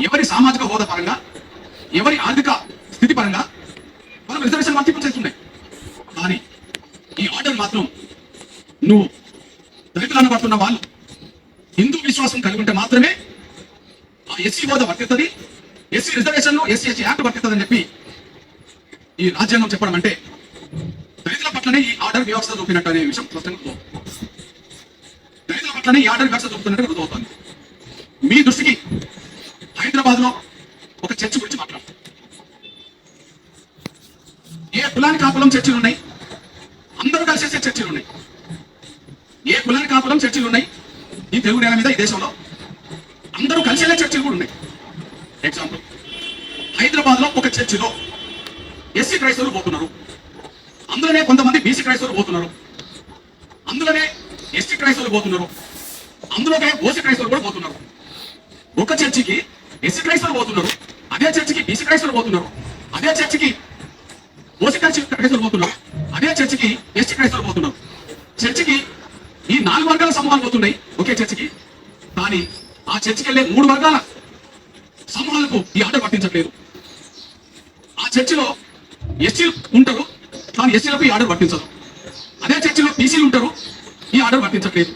ఎవరి సామాజిక హోదా పరంగా, ఎవరి ఆర్థిక స్థితి పరంగా మనం రిజర్వేషన్ వర్తింపచేస్తున్నాయి. కానీ ఈ ఆర్డర్ మాత్రం నువ్వు దళితులు అనబడుతున్న వాళ్ళు హిందూ విశ్వాసం కలిగి ఉంటే మాత్రమే ఆ ఎస్సీ హోదా వర్తిస్తుంది, SC reservation SC ST act వర్తిస్తుంది అని చెప్పి ఈ రాజ్యాంగం చెప్పడం అంటే దళితుల పట్లనే ఈ ఆర్డర్ వివక్షత చూపినట్టు అనే విషయం స్పష్టంగా దళితుల పట్లనే ఈ ఆర్డర్ వివక్షత చూపుతున్నట్టు రుజువుతోంది. మీ దృష్టికి హైదరాబాద్ లో ఒక చర్చ్ గురించి మాట్లాడు. ఏ కులానికి ఆ కులం చర్చిలు ఉన్నాయి, అందరూ కలిసేసే చర్చిలు ఉన్నాయి. ఏ కులానికి ఆ కులం చర్చిలు ఉన్నాయి ఈ తెలుగు నేల మీద, ఈ దేశంలో అందరూ కలిసేలే చర్చిలు కూడా ఉన్నాయి. ఎగ్జాంపుల్, హైదరాబాద్ లో ఒక చర్చిలో ఎస్సీ క్రైస్తవులు పోతున్నారు, అందులోనే కొంతమంది బీసీ క్రైస్తవులు పోతున్నారు, అందులోనే ఎస్టీ క్రైస్తవులు పోతున్నారు, అందులోనే ఓసీ క్రైస్తవులు కూడా పోతున్నారు. ఒక చర్చికి ఎస్సీ క్రైస్తవులు పోతున్నారు, అదే చర్చికి బీసీ క్రైస్తవులు పోతున్నారు, అదే చర్చికి ఓసీ క్రైస్తవులు పోతున్నారు, అదే చర్చికి ఎస్టీ క్రైస్తవులు పోతున్నారు. చర్చికి ఈ 4 వర్గాల సమూహాలు పోతున్నాయి ఒకే చర్చికి. కానీ ఆ చర్చికి వెళ్ళే 3 వర్గాల సమూహాలకు ఈ ఆర్డర్ వర్తించట్లేదు. ఆ చర్చిలో ఎస్సీలు ఉంటారు, కానీ ఎస్సీలకు ఈ ఆర్డర్ వర్తించదు. అదే చర్చిలో బీసీలు ఉంటారు, ఈ ఆర్డర్ వర్తించట్లేదు.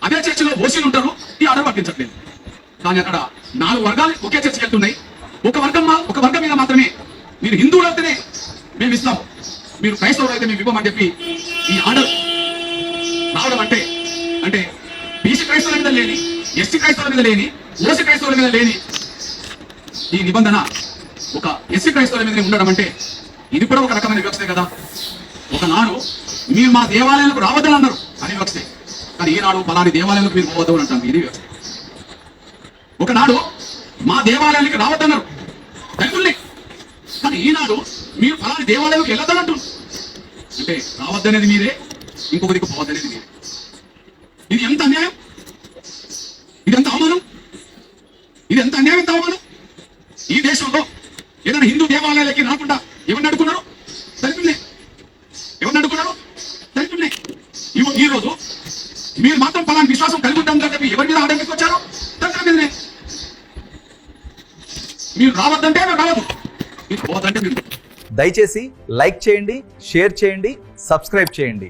అదే చర్చిలో ఓసీలు ఉంటారు, ఈ ఆర్డర్ వర్తించట్లేదు. కానీ అక్కడ 4 వర్గాలు ఒకే చర్చికి వెళ్తున్నాయి. ఒక వర్గం మీద మాత్రమే మీరు హిందువులు అయితేనే మేము ఇస్తాం, మీరు క్రైస్తవులు అయితే మేము ఇవ్వమని చెప్పి ఈ ఆర్డర్ రావడం అంటే బీసీ క్రైస్తవుల మీద లేని, ఎస్టీ క్రైస్తవుల మీద లేని, ఓసీ క్రైస్తవుల మీద లేని ఈ నిబంధన ఒక ఎస్సీ క్రైస్తవుల మీద ఉండడం అంటే ఇది కూడా ఒక రకమైన వివక్షతే కదా. ఒకనాడు మీరు మా దేవాలయాలకు రావద్దని అన్నారు, అది వివక్షతే. కానీ ఈనాడు పలాని దేవాలయాలకు మీరు పోవద్దు అని అంటారు, ఇది వివక్షతే. ఒకనాడు మా దేవాలయానికి రావద్దన్నారు దళితుల్ని, కానీ ఈనాడు మీరు పలాని దేవాలయాలకు వెళ్ళొద్దని అంటున్నారు. అంటే రావద్దనేది మీరే, ఇంకొకరికి పోవద్దనేది మీరే. ఇది ఎంత అన్యాయం, ఇది ఎంత అవమానం, ఇది ఎంత అన్యాయం, ఎంత అవమానం. ఈ దేశంలో ఏదైనా హిందూ దేవాలయాలకి రాకుండా ఎవరిని అడుగుతున్నారు? దళితుల్నే. ఎవరిని అడుగుతున్నారు? దళితుల్నే. ఈ రోజు మీరు మాత్రం పలాని విశ్వాసం కలిగి ఉంటామని చెప్పి ఎవరి మీద ఆర్డర్ తీసుకొచ్చారు? దళితుల మీదనే. మీరు రావద్దంటే మేము రావద్దు, మీరు పోవద్దంటే మీరు. దయచేసి లైక్ చేయండి, షేర్ చేయండి, సబ్స్క్రైబ్ చేయండి.